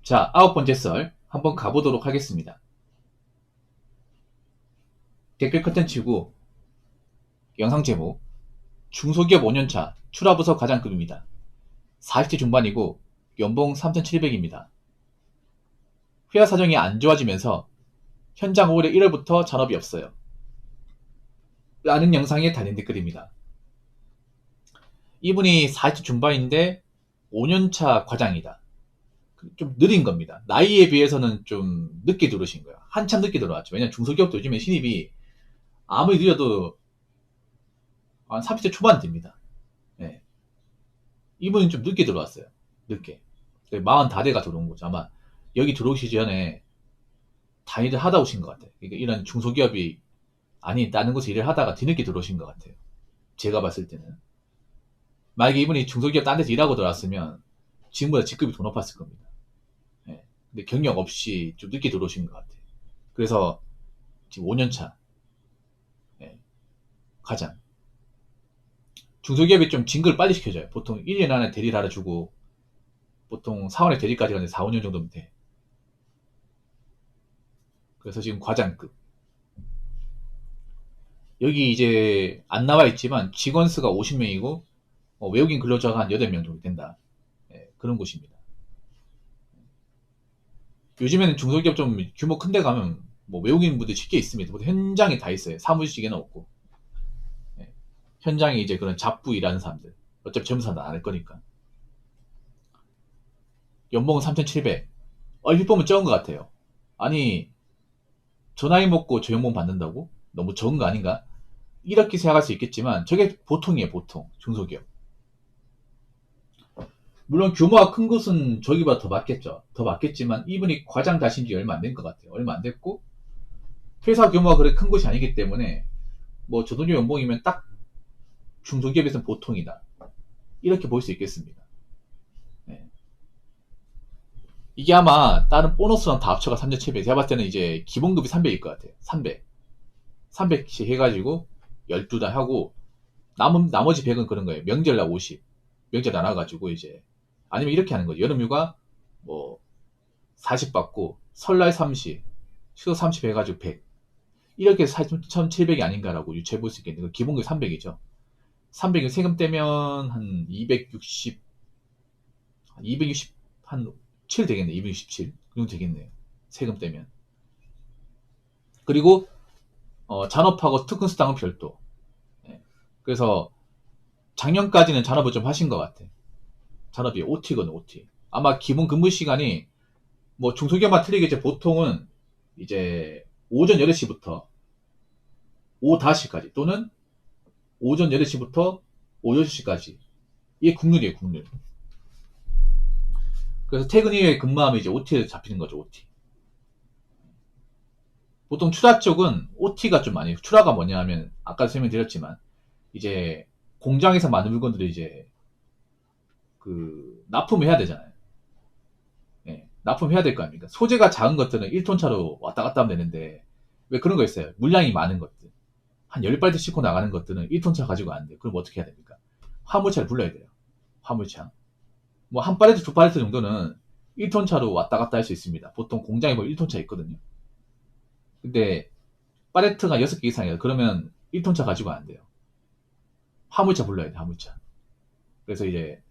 자, 9번째 썰 한번 가보도록 하겠습니다. 댓글 커튼 치고 영상 제목 중소기업 5년차 출하부서 과장급입니다. 40대 중반이고 연봉 3,700입니다. 회사 사정이 안 좋아지면서 현장 올해 1월부터 잔업이 없어요. 라는 영상에 달린 댓글입니다. 이분이 40대 중반인데 5년차 과장이다. 좀 느린 겁니다. 나이에 비해서는 좀 늦게 들어오신 거예요. 한참 늦게 들어왔죠. 왜냐면 중소기업도 요즘에 신입이 아무리 늦어도 한 30대 초반 됩니다. 네. 이분은 좀 늦게 들어왔어요. 늦게. 40 다 돼가 들어온 거죠. 아마 여기 들어오시기 전에 다 일을 하다 오신 것 같아요. 그러니까 이런 중소기업이 아닌 다른 곳에 일을 하다가 뒤늦게 들어오신 것 같아요. 제가 봤을 때는. 만약에 이분이 중소기업 딴 데서 일하고 들어왔으면 지금보다 직급이 더 높았을 겁니다. 네. 근데 경력 없이 좀 늦게 들어오신 것 같아요. 그래서 지금 5년차 네. 과장. 중소기업이 좀 진급을 빨리 시켜줘요. 보통 1년 안에 대리를 알아주고 보통 사원의 대리까지 가는데 4, 5년 정도면 돼. 그래서 지금 과장급. 여기 이제 안 나와 있지만 직원 수가 50명이고 외국인 근로자가 한 8명 정도 된다. 예, 그런 곳입니다. 요즘에는 중소기업 좀 규모 큰 데 가면 뭐 외국인 분들이 쉽게 있습니다. 현장에 다 있어요. 사무실에는 없고. 예, 현장에 이제 그런 잡부 일하는 사람들. 어차피 젊은 사람들 안 할 거니까. 연봉은 3,700. 얼핏 보면 적은 것 같아요. 아니, 저 나이 먹고 저 연봉 받는다고? 너무 적은 거 아닌가? 이렇게 생각할 수 있겠지만 저게 보통이에요, 보통. 중소기업. 물론 규모가 큰 곳은 저기보다 더 많겠죠. 더 많겠지만 이분이 과장 다신 지 얼마 안 된 것 같아요. 얼마 안 됐고 회사 규모가 그렇게 큰 곳이 아니기 때문에 뭐 저 정도 연봉이면 딱 중소기업에서는 보통이다. 이렇게 볼 수 있겠습니다. 네. 이게 아마 다른 보너스랑 다 합쳐가 3,700. 제가 봤을 때는 이제 기본급이 300일 것 같아요. 300. 300씩 해가지고 12달 하고 나머지 100은 그런 거예요. 명절날 50. 명절 나눠가지고 이제 아니면 이렇게 하는 거죠. 여름휴가 뭐 40 받고 설날 30, 추석 30 해가지고 100. 이렇게 4,700이 아닌가라고 유추해 볼 수 있겠네요. 기본급이 300이죠. 300이 세금 떼면 한 260, 한 7 되겠네. 267. 그 정도 되겠네요. 세금 떼면. 그리고 잔업하고 특근수당은 별도. 예. 그래서 작년까지는 잔업을 좀 하신 것 같아. 잔업이 OT거든, OT. 아마 기본 근무 시간이 뭐 중소기업만 틀리겠지. 보통은 이제 오전 8시부터 오후 5시까지 또는 오전 8시부터 오후 6시까지. 이게 국룰이에요, 국룰. 그래서 퇴근 이후에 근무하면 이제 OT에 잡히는 거죠, OT. 보통 출하 쪽은 OT가 좀 많이, 출하가 뭐냐 하면, 아까 설명드렸지만, 이제 공장에서 만든 물건들을 이제 납품을 해야 되잖아요. 예, 납품해야 될 거 아닙니까? 소재가 작은 것들은 1톤 차로 왔다 갔다 하면 되는데, 왜 그런 거 있어요? 물량이 많은 것들. 한 10발트 싣고 나가는 것들은 1톤 차 가지고 안 돼요. 그럼 어떻게 해야 됩니까? 화물차를 불러야 돼요. 화물차. 뭐 한 팔레트 두 팔레트 정도는 1톤 차로 왔다 갔다 할 수 있습니다. 보통 공장에 보면 1톤 차 있거든요. 근데 팔레트가 6개 이상이에요. 그러면 1톤 차 가지고 안 돼요. 화물차 불러야 돼, 화물차. 그래서 이제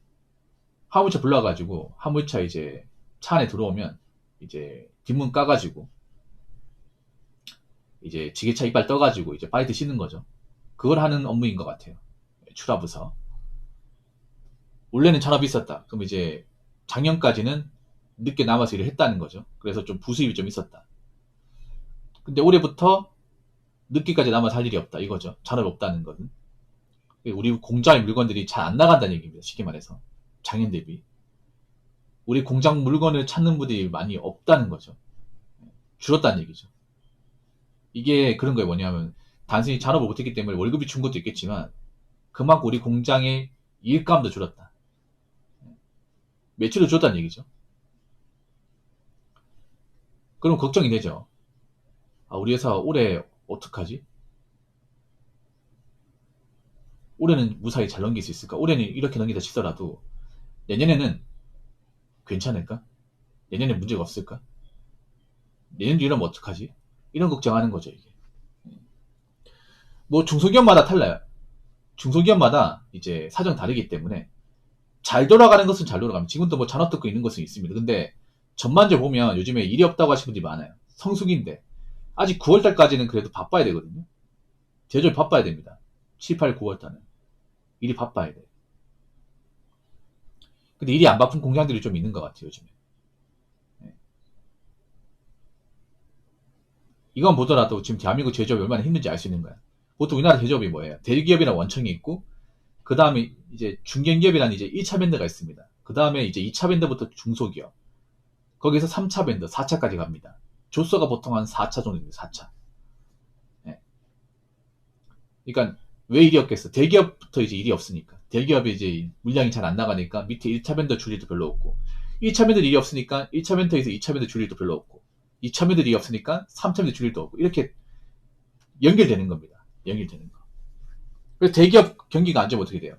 화물차 불러가지고 화물차 이제 차 안에 들어오면 이제 뒷문 까가지고 이제 지게차 이빨 떠가지고 이제 팔레트 싣는 거죠. 그걸 하는 업무인 것 같아요. 출하부서. 원래는 잔업이 있었다. 그럼 이제 작년까지는 늦게 남아서 일을 했다는 거죠. 그래서 좀 부수입이 좀 있었다. 근데 올해부터 늦게까지 남아서 할 일이 없다. 이거죠. 잔업이 없다는 것은. 우리 공장의 물건들이 잘 안 나간다는 얘기입니다. 쉽게 말해서. 작년 대비. 우리 공장 물건을 찾는 분들이 많이 없다는 거죠. 줄었다는 얘기죠. 이게 그런 거예요. 뭐냐면 단순히 잔업을 못했기 때문에 월급이 준 것도 있겠지만 그만큼 우리 공장의 일감도 줄었다. 매출을 줄었다는 얘기죠. 그럼 걱정이 되죠. 아, 우리 회사 올해 어떡하지? 올해는 무사히 잘 넘길 수 있을까? 올해는 이렇게 넘기다 치더라도 내년에는 괜찮을까? 내년에 문제가 없을까? 내년도 이러면 어떡하지? 이런 걱정하는 거죠, 이게. 뭐 중소기업마다 달라요. 중소기업마다 이제 사정 다르기 때문에 잘 돌아가는 것은 잘 돌아가면 지금도 뭐 잔업특구 있는 것은 있습니다. 근데 전반적으로 보면 요즘에 일이 없다고 하시는 분들이 많아요. 성수기인데 아직 9월달까지는 그래도 바빠야 되거든요. 제조업 바빠야 됩니다. 7, 8, 9월달은 일이 바빠야 돼. 근데 일이 안 바쁜 공장들이 좀 있는 것 같아요, 요즘에. 네. 이건 보더라도 지금 대한민국 제조업이 얼마나 힘든지 알 수 있는 거야. 보통 우리나라 제조업이 뭐예요? 대기업이나 원청이 있고, 그 다음에 이제 중견기업이라는 이제 1차 밴드가 있습니다. 그 다음에 이제 2차 밴드부터 중소기업. 거기서 3차 밴드, 4차까지 갑니다. 조수가 보통 한 4차 정도 됩니다. 4차. 네. 그러니까 왜 일이 없겠어? 대기업부터 이제 일이 없으니까. 대기업이 이제 물량이 잘 안 나가니까 밑에 1차 밴드 줄 일도 별로 없고, 1차 밴드 일이 없으니까 1차 밴드에서 2차 밴드 줄 일도 별로 없고, 2차 밴드 일이 없으니까 3차 밴드 줄 일도 없고, 이렇게 연결되는 겁니다. 연결되는 거. 그래서 대기업 경기가 안 좋으면 어떻게 돼요?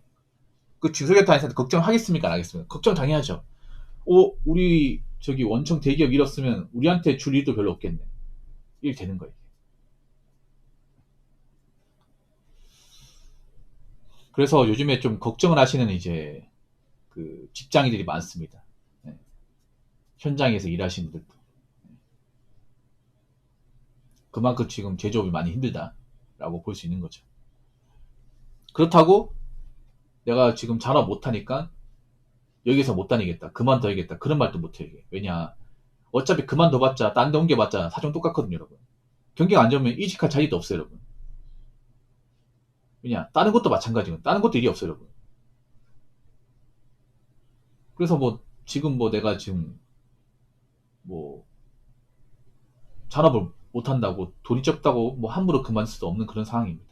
그 중소기업 단체한테 걱정하겠습니까? 안 하겠습니까? 걱정 당연하죠. 우리 저기 원청 대기업 일 없으면 우리한테 줄 일도 별로 없겠네. 일 되는 거예요. 그래서 요즘에 좀 걱정을 하시는 이제 그 직장인들이 많습니다. 네. 현장에서 일하시는 분들도. 그만큼 지금 제조업이 많이 힘들다라고 볼 수 있는 거죠. 그렇다고 내가 지금 잔업 못하니까 여기서 못 다니겠다. 그만둬야겠다. 그런 말도 못해요. 왜냐? 어차피 그만둬봤자 딴 데 옮겨봤자 사정 똑같거든요, 여러분. 경기가 안 좋으면 이직할 자리도 없어요, 여러분. 왜냐? 다른 것도 마찬가지고 다른 것도 일이 없어요, 여러분. 그래서 뭐 지금 뭐 내가 지금 뭐 잔업을 못한다고 돈이 적다고 뭐 함부로 그만둘 수도 없는 그런 상황입니다.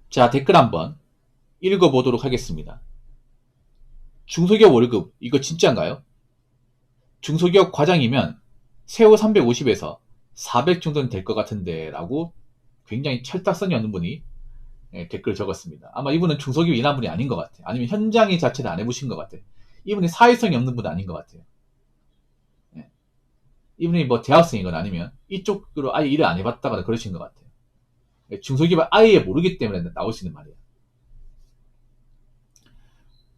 자, 댓글 한번 읽어보도록 하겠습니다. 중소기업 월급 이거 진짜인가요? 중소기업 과장이면 세후 350에서 400 정도는 될 것 같은데 라고 굉장히 철딱선이 없는 분이 댓글 적었습니다. 아마 이분은 중소기업 일한 분이 아닌 것 같아요. 아니면 현장의 자체를 안 해보신 것 같아요. 이분이 사회성이 없는 분은 아닌 것 같아요. 예. 이분이 뭐 대학생이거나 아니면 이쪽으로 아예 일을 안 해봤다거나 그러신 것 같아요. 중소기업을 아예 모르기 때문에 나올 수 있는 말이에요.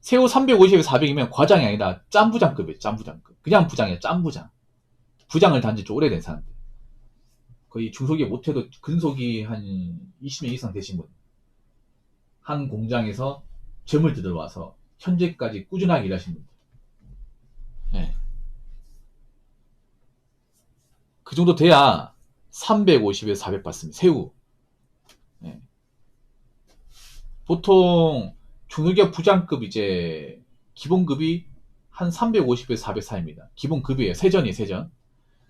세후 350에서 400이면 과장이 아니라 짬부장급이에요. 짬부장급. 그냥 부장이에요. 짬부장. 부장을 단지 좀 오래된 사람들. 거의 중소기업 못해도 근속이 한 20년 이상 되신 분. 한 공장에서 점을 들어와서 현재까지 꾸준하게 일하신 분들. 네. 그 정도 돼야 350에서 400 받습니다. 세후. 네. 보통 중소기업 부장급 이제 기본급이 한 350에서 400 사이입니다. 기본급이에요. 세전이에요, 세전.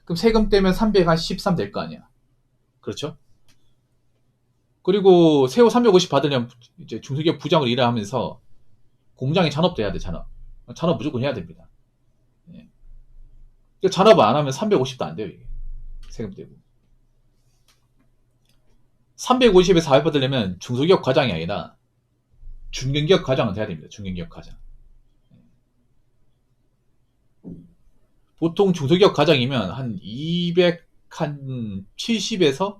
그럼 세금 떼면 313 될 거 아니야. 그렇죠? 그리고 세후 350 받으려면 이제 중소기업 부장으로 일을 하면서 공장에 잔업도 해야 돼, 잔업. 잔업 무조건 해야 됩니다. 예. 잔업 안 하면 350도 안 돼요, 이게. 세금 떼고. 350에서 400 받으려면 중소기업 과장이 아니라 중견기업 과장은 돼야 됩니다. 중견기업 과장. 보통 중소기업 과장이면 한 200, 한 70에서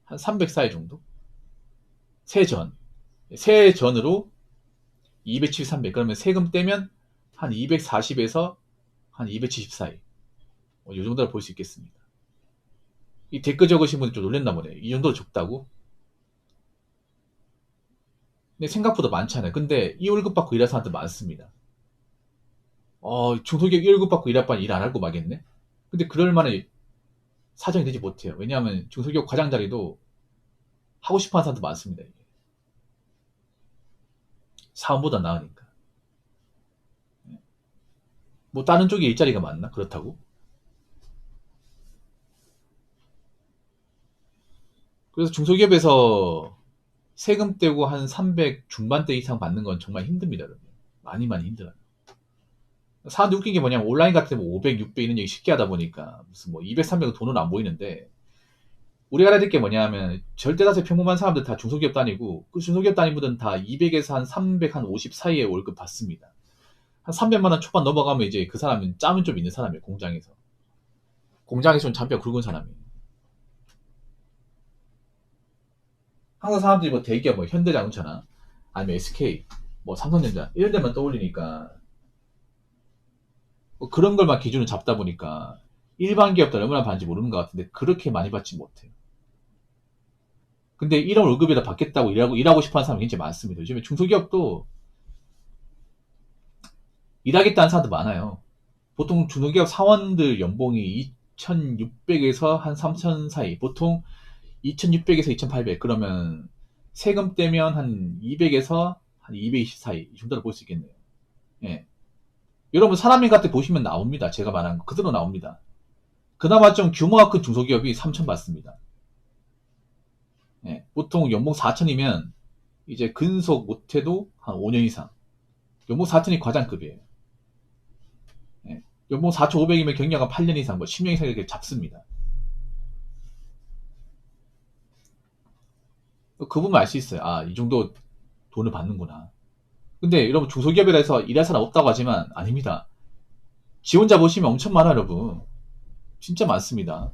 한 300 사이 정도? 세전. 세전으로 270, 300. 그러면 세금 떼면 한 240에서 한 270 사이. 이 정도로 볼 수 있겠습니다. 이 댓글 적으신 분들 좀 놀랬나 보네. 이 정도로 적다고? 근데 생각보다 많잖아요. 근데 이 월급 받고 일하는 사람들 많습니다. 중소기업 이 월급 받고 일할 바엔 일 안 하고 마겠네? 근데 그럴 만한 사정이 되지 못해요. 왜냐하면 중소기업 과장 자리도 하고 싶어 하는 사람도 많습니다. 이게. 사원보다 나으니까. 뭐 다른 쪽에 일자리가 많나? 그렇다고? 그래서 중소기업에서 세금 떼고 한 300 중반대 이상 받는 건 정말 힘듭니다. 여러분. 많이 힘들어요. 사람들 웃긴 게 뭐냐면 온라인 같은 데 500, 600 이런 얘기 쉽게 하다 보니까 무슨 뭐 200, 300은 돈은 안 보이는데 우리가 알아야 될 게 뭐냐면 절대 다수의 평범한 사람들 다 중소기업 다니고 그 중소기업 다니는 분들은 다 200에서 한 300, 한 50 사이의 월급 받습니다. 한 300만 원 초반 넘어가면 이제 그 사람은 짬은 좀 있는 사람이에요. 공장에서. 공장에서 좀 잔뼈 굵은 사람이에요. 항상 사람들이 뭐 대기업, 뭐 현대자동차나 아니면 SK, 뭐 삼성전자 이런 데만 떠올리니까 뭐 그런 걸만 기준으로 잡다 보니까 일반 기업들 얼마나 받는지 모르는 것 같은데 그렇게 많이 받지 못해요. 근데 이런 월급에다 받겠다고 일하고 싶어 하는 사람이 굉장히 많습니다. 요즘에 중소기업도 일하겠다는 사람도 많아요. 보통 중소기업 사원들 연봉이 2,600에서 한 3,000 사이. 보통 2,600에서 2,800. 그러면 세금 떼면 한 200에서 한 220 사이. 이 정도로 볼 수 있겠네요. 예. 여러분 사람인 같아 보시면 나옵니다. 제가 말한 거 그대로 나옵니다. 그나마 좀 규모가 큰 중소기업이 3,000 받습니다. 예. 보통 연봉 4,000이면 이제 근속 못해도 한 5년 이상. 연봉 4,000이 과장급이에요. 예. 연봉 4,500이면 경력 한 8년 이상, 뭐 10년 이상 이렇게 잡습니다. 그 부분 알 수 있어요. 아, 이 정도 돈을 받는구나. 근데 여러분 중소기업이라서 일할 사람 없다고 하지만 아닙니다. 지원자 보시면 엄청 많아요, 여러분. 진짜 많습니다.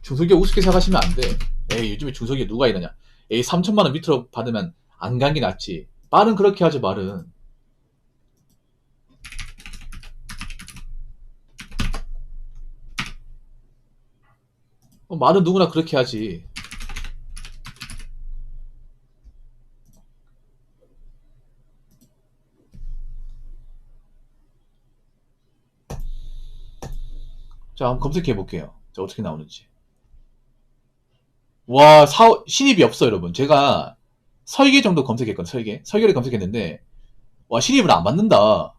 중소기업 우습게 생각하시면 안 돼. 에이, 요즘에 중소기업 누가 이러냐. 에이, 3천만 원 밑으로 받으면 안 간 게 낫지. 말은 그렇게 하죠, 말은. 말은 누구나 그렇게 하지. 자, 한번 검색해 볼게요. 자, 어떻게 나오는지. 와, 신입이 없어, 여러분. 제가 설계 정도 검색했거든요, 설계. 설계를 검색했는데, 와, 신입을 안 받는다.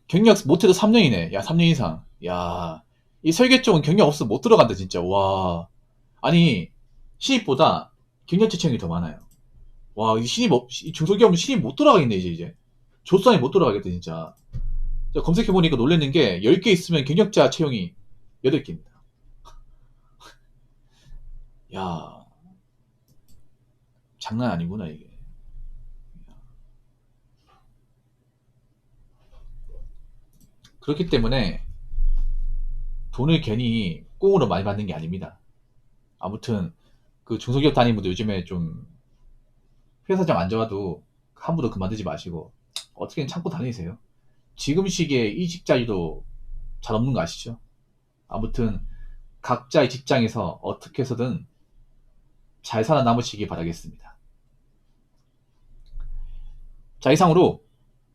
경력 못해도 3년이네. 야, 3년 이상. 야, 이 설계 쪽은 경력 없으면 못 들어간다, 진짜. 와. 아니, 신입보다 경력 채용이 더 많아요. 와, 이 중소기업은 신입 못 들어가겠네, 이제. 조수아에 못 들어가겠다, 진짜. 검색해보니까 놀랬는 게, 10개 있으면 경력자 채용이 8개입니다. 야, 장난 아니구나, 이게. 그렇기 때문에, 돈을 괜히 꽁으로 많이 받는 게 아닙니다. 아무튼, 그 중소기업 다니는 분들 요즘에 좀 회사 좀 안 좋아도 함부로 그만두지 마시고 어떻게든 참고 다니세요. 지금 시기에 이직자리도 잘 없는 거 아시죠? 아무튼 각자의 직장에서 어떻게 해서든 잘 살아남으시기 바라겠습니다. 자, 이상으로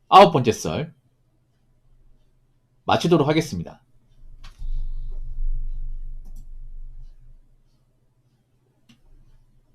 9번째 썰 마치도록 하겠습니다.